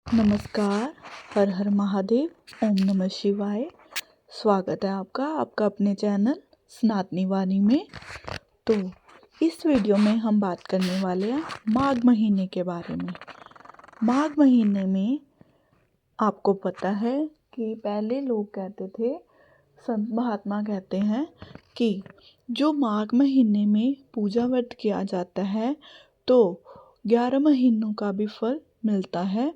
नमस्कार। हर हर महादेव। ओम नमः शिवाय। स्वागत है आपका अपने चैनल सनातनी वाणी में। तो इस वीडियो में हम बात करने वाले हैं माघ महीने के बारे में। माघ महीने में आपको पता है कि पहले लोग कहते थे, संत महात्मा कहते हैं कि जो माघ महीने में पूजा व्रत किया जाता है तो 11 महीनों का भी फल मिलता है।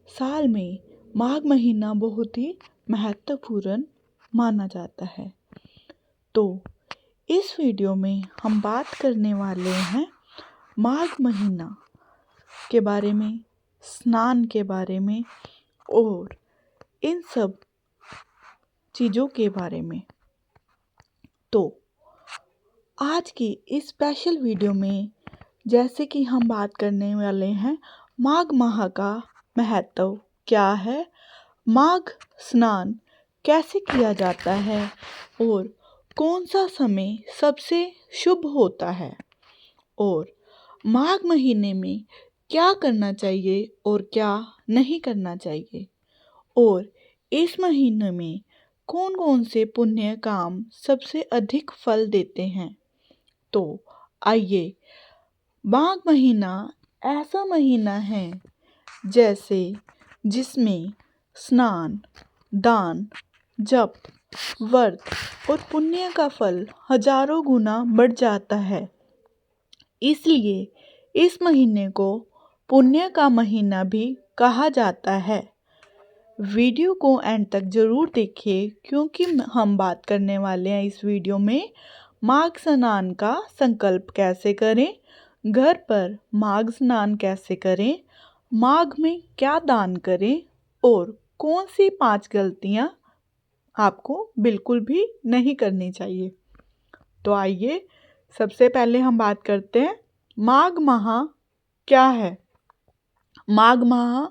साल में माघ महीना बहुत ही महत्वपूर्ण माना जाता है। तो इस वीडियो में हम बात करने वाले हैं माघ महीना के बारे में, स्नान के बारे में और इन सब चीज़ों के बारे में। तो आज की इस स्पेशल वीडियो में जैसे कि हम बात करने वाले हैं माघ माह का महत्व क्या है, माघ स्नान कैसे किया जाता है और कौन सा समय सबसे शुभ होता है और माघ महीने में क्या करना चाहिए और क्या नहीं करना चाहिए और इस महीने में कौन कौन से पुण्य काम सबसे अधिक फल देते हैं। तो आइए, माघ महीना ऐसा महीना है जिसमें स्नान, दान, जप, व्रत और पुण्य का फल हजारों गुना बढ़ जाता है। इसलिए इस महीने को पुण्य का महीना भी कहा जाता है। वीडियो को एंड तक जरूर देखिए क्योंकि हम बात करने वाले हैं इस वीडियो में माघ स्नान का संकल्प कैसे करें, घर पर माघ स्नान कैसे करें, माघ में क्या दान करें और कौन सी 5 गलतियां आपको बिल्कुल भी नहीं करनी चाहिए। तो आइए, सबसे पहले हम बात करते हैं माघ माह क्या है। माघ माह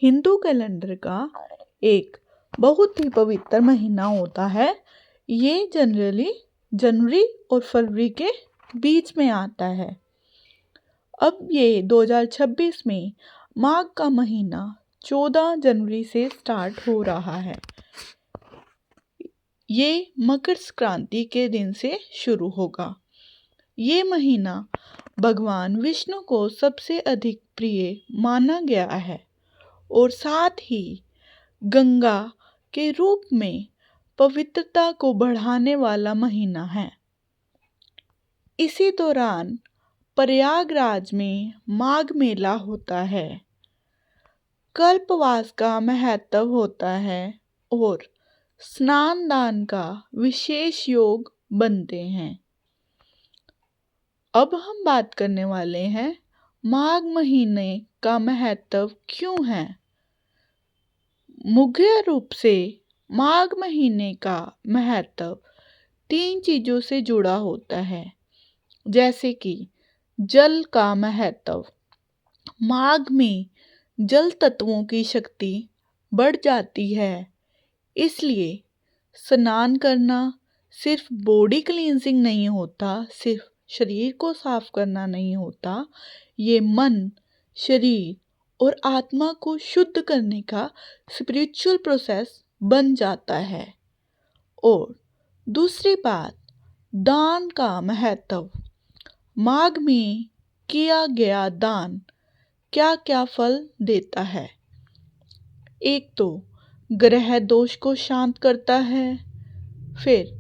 हिंदू कैलेंडर का एक बहुत ही पवित्र महीना होता है। ये जनरली जनवरी और फरवरी के बीच में आता है। अब ये 2026 में माघ का महीना 14 जनवरी से स्टार्ट हो रहा है। ये मकर संक्रांति के दिन से शुरू होगा। ये महीना भगवान विष्णु को सबसे अधिक प्रिय माना गया है और साथ ही गंगा के रूप में पवित्रता को बढ़ाने वाला महीना है। इसी दौरान प्रयागराज में माघ मेला होता है। कल्पवास का महत्व होता है और स्नान दान का विशेष योग बनते हैं। अब हम बात करने वाले हैं माघ महीने का महत्व क्यों है। मुख्य रूप से माघ महीने का महत्व 3 चीजों से जुड़ा होता है, जैसे कि जल का महत्व। माघ में जल तत्वों की शक्ति बढ़ जाती है, इसलिए स्नान करना सिर्फ बॉडी क्लींजिंग नहीं होता, सिर्फ शरीर को साफ करना नहीं होता, ये मन, शरीर और आत्मा को शुद्ध करने का स्पिरिचुअल प्रोसेस बन जाता है। और दूसरी बात, दान का महत्व। माघ में किया गया दान क्या क्या फल देता है। एक तो ग्रह दोष को शांत करता है, फिर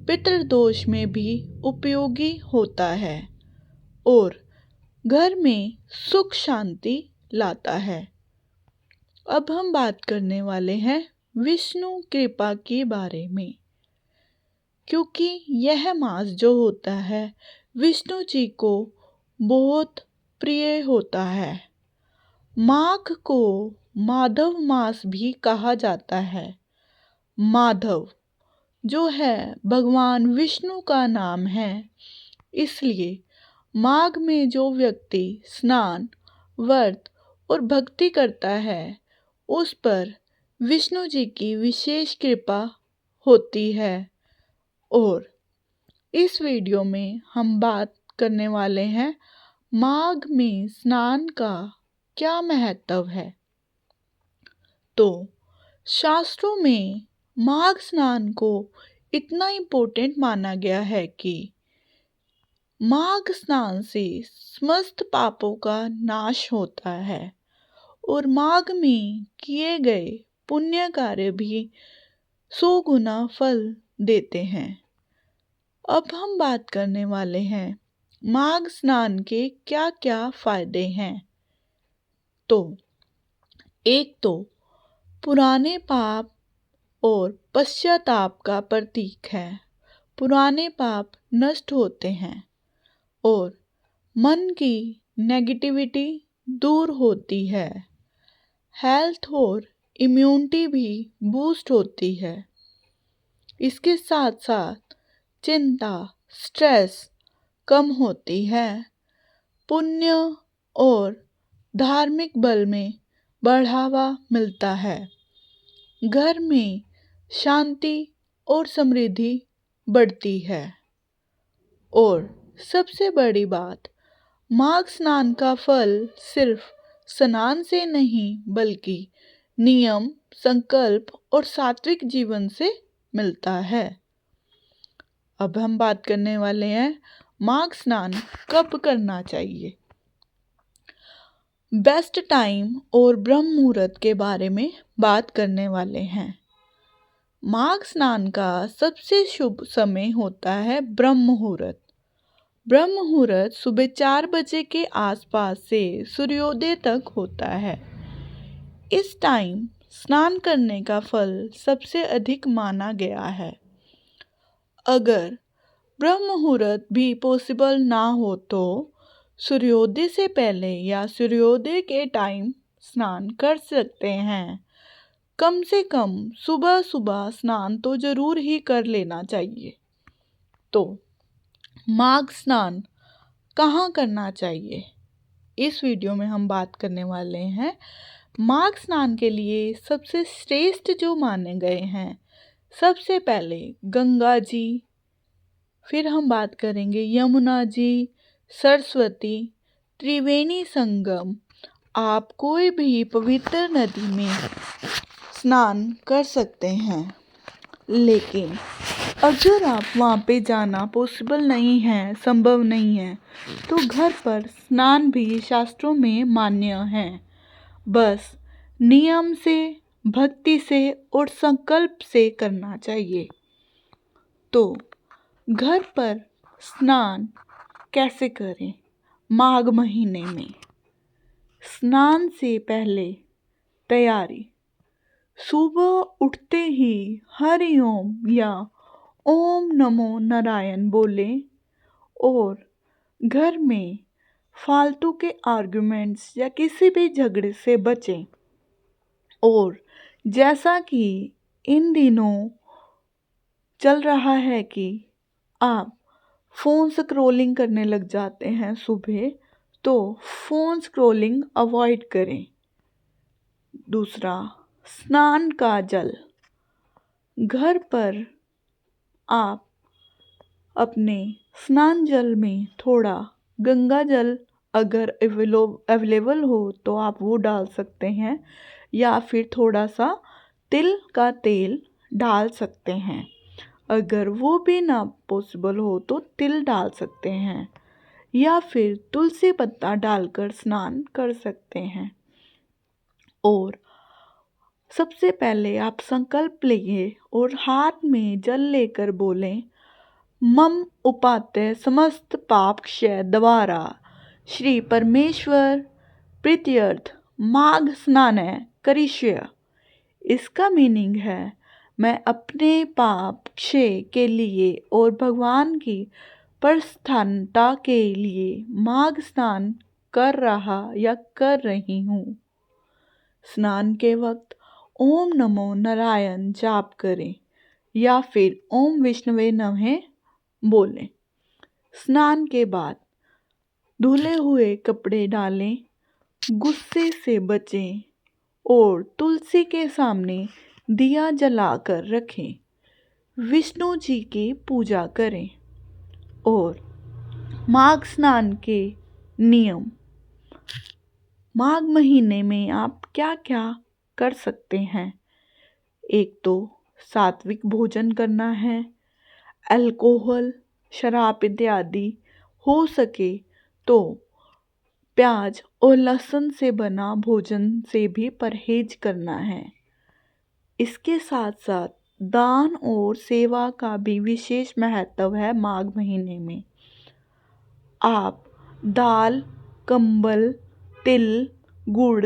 पितृदोष में भी उपयोगी होता है और घर में सुख शांति लाता है। अब हम बात करने वाले हैं विष्णु कृपा के बारे में, क्योंकि यह मास जो होता है विष्णु जी को बहुत प्रिय होता है। माघ को माधव मास भी कहा जाता है। माधव जो है भगवान विष्णु का नाम है, इसलिए माघ में जो व्यक्ति स्नान, व्रत और भक्ति करता है उस पर विष्णु जी की विशेष कृपा होती है। और इस वीडियो में हम बात करने वाले हैं माघ में स्नान का क्या महत्व है। तो शास्त्रों में माघ स्नान को इतना इम्पोर्टेंट माना गया है कि माघ स्नान से समस्त पापों का नाश होता है और माघ में किए गए पुण्य कार्य भी 100 गुना फल देते हैं। अब हम बात करने वाले हैं माघ स्नान के क्या क्या फायदे हैं। तो एक तो पुराने पाप और पश्चाताप का प्रतीक है। पुराने पाप नष्ट होते हैं और मन की नेगेटिविटी दूर होती है। हेल्थ और इम्यूनिटी भी बूस्ट होती है। इसके साथ साथ चिंता, स्ट्रेस कम होती है। पुण्य और धार्मिक बल में बढ़ावा मिलता है। घर में शांति और समृद्धि बढ़ती है। और सबसे बड़ी बात, माघ स्नान का फल सिर्फ स्नान से नहीं बल्कि नियम, संकल्प और सात्विक जीवन से मिलता है। अब हम बात करने वाले हैं माघ स्नान कब करना चाहिए। बेस्ट टाइम और ब्रह्म मुहूर्त के बारे में बात करने वाले हैं। माघ स्नान का सबसे शुभ समय होता है ब्रह्म मुहूर्त। ब्रह्म मुहूर्त सुबह 4 बजे के आसपास से सूर्योदय तक होता है। इस टाइम स्नान करने का फल सबसे अधिक माना गया है। अगर ब्रह्म मुहूर्त भी पॉसिबल ना हो तो सूर्योदय से पहले या सूर्योदय के टाइम स्नान कर सकते हैं। कम से कम सुबह सुबह स्नान तो जरूर ही कर लेना चाहिए। तो माघ स्नान कहाँ करना चाहिए, इस वीडियो में हम बात करने वाले हैं। माघ स्नान के लिए सबसे श्रेष्ठ जो माने गए हैं, सबसे पहले गंगा जी, फिर हम बात करेंगे यमुना जी, सरस्वती, त्रिवेणी संगम। आप कोई भी पवित्र नदी में स्नान कर सकते हैं, लेकिन अगर आप वहाँ पे जाना पॉसिबल नहीं है, संभव नहीं है, तो घर पर स्नान भी शास्त्रों में मान्य है। बस नियम से, भक्ति से और संकल्प से करना चाहिए। तो घर पर स्नान कैसे करें माघ महीने में। स्नान से पहले तैयारी। सुबह उठते ही हरि ओम या ओम नमो नारायण बोलें और घर में फालतू के आर्गुमेंट्स या किसी भी झगड़े से बचें। और जैसा कि इन दिनों चल रहा है कि आप फ़ोन स्क्रॉलिंग करने लग जाते हैं सुबह, तो फ़ोन स्क्रॉलिंग अवॉइड करें। दूसरा, स्नान का जल। घर पर आप अपने स्नान जल में थोड़ा गंगा जल अगर अवेलेबल हो तो आप वो डाल सकते हैं, या फिर थोड़ा सा तिल का तेल डाल सकते हैं। अगर वो भी ना पॉसिबल हो तो तिल डाल सकते हैं, या फिर तुलसी पत्ता डालकर स्नान कर सकते हैं। और सबसे पहले आप संकल्प लेंगे और हाथ में जल लेकर बोलें, मम उपात्य समस्त पाप क्षय द्वारा श्री परमेश्वर प्रीत्यर्थ माघ स्नान करिष्य। इसका मीनिंग है, मैं अपने पाप क्षय के लिए और भगवान की प्रसन्नता के लिए माघ स्नान कर रहा या कर रही हूँ। स्नान के वक्त ओम नमो नारायण जाप करें या फिर ओम विष्णुवे नमः बोलें। स्नान के बाद धुले हुए कपड़े डालें, गुस्से से बचें और तुलसी के सामने दिया जलाकर रखें। विष्णु जी की पूजा करें। और माघ स्नान के नियम। माघ महीने में आप क्या क्या कर सकते हैं। एक तो सात्विक भोजन करना है, अल्कोहल, शराब इत्यादि हो सके तो प्याज और लहसुन से बना भोजन से भी परहेज करना है। इसके साथ साथ दान और सेवा का भी विशेष महत्व है माघ महीने में। आप दाल, कंबल, तिल, गुड़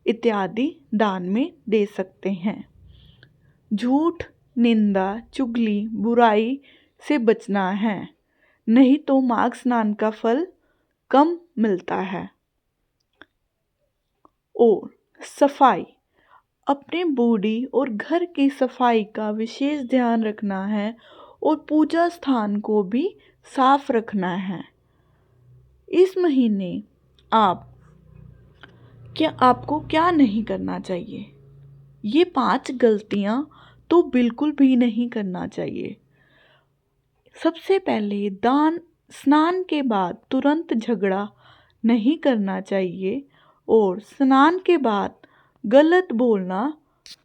इत्यादि दान में दे सकते हैं। झूठ, निंदा, चुगली, बुराई से बचना है, नहीं तो माघ स्नान का फल कम मिलता है। और सफाई, अपने बॉडी और घर की सफाई का विशेष ध्यान रखना है और पूजा स्थान को भी साफ रखना है। इस महीने आपको क्या नहीं करना चाहिए? ये 5 गलतियां तो बिल्कुल भी नहीं करना चाहिए। सबसे पहले स्नान के बाद तुरंत झगड़ा नहीं करना चाहिए और स्नान के बाद गलत बोलना,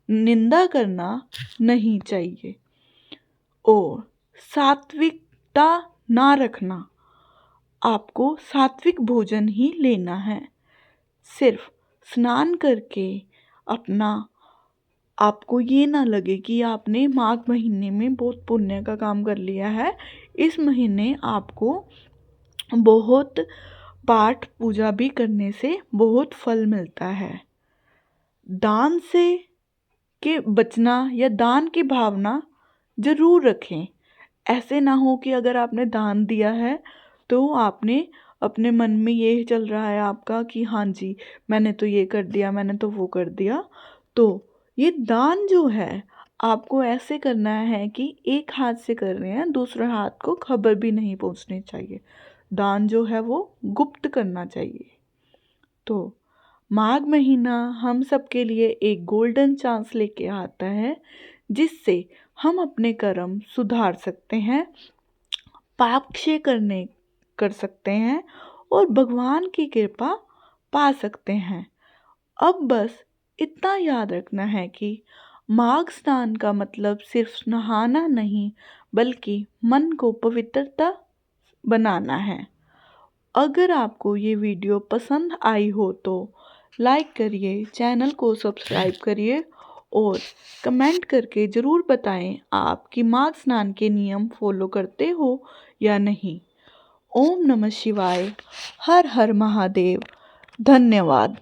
निंदा करना नहीं चाहिए और सात्विकता ना रखना। आपको सात्विक भोजन ही लेना है। सिर्फ स्नान करके आपको ये ना लगे कि आपने माघ महीने में बहुत पुण्य का काम कर लिया है। इस महीने आपको बहुत पाठ पूजा भी करने से बहुत फल मिलता है। दान से के बचना या दान की भावना जरूर रखें। ऐसे ना हो कि अगर आपने दान दिया है तो आपने अपने मन में ये चल रहा है आपका कि हाँ जी मैंने तो ये कर दिया, मैंने तो वो कर दिया। तो ये दान जो है आपको ऐसे करना है कि एक हाथ से कर रहे हैं, दूसरे हाथ को खबर भी नहीं पहुंचनी चाहिए। दान जो है वो गुप्त करना चाहिए। तो माघ महीना हम सब के लिए एक गोल्डन चांस लेके आता है जिससे हम अपने कर्म सुधार सकते हैं, पाप क्षय कर सकते हैं और भगवान की कृपा पा सकते हैं। अब बस इतना याद रखना है कि माघ स्नान का मतलब सिर्फ नहाना नहीं बल्कि मन को पवित्रता बनाना है। अगर आपको ये वीडियो पसंद आई हो तो लाइक करिए, चैनल को सब्सक्राइब करिए और कमेंट करके ज़रूर बताएं आप कि माघ स्नान के नियम फॉलो करते हो या नहीं। ओम नमः शिवाय। हर हर महादेव। धन्यवाद।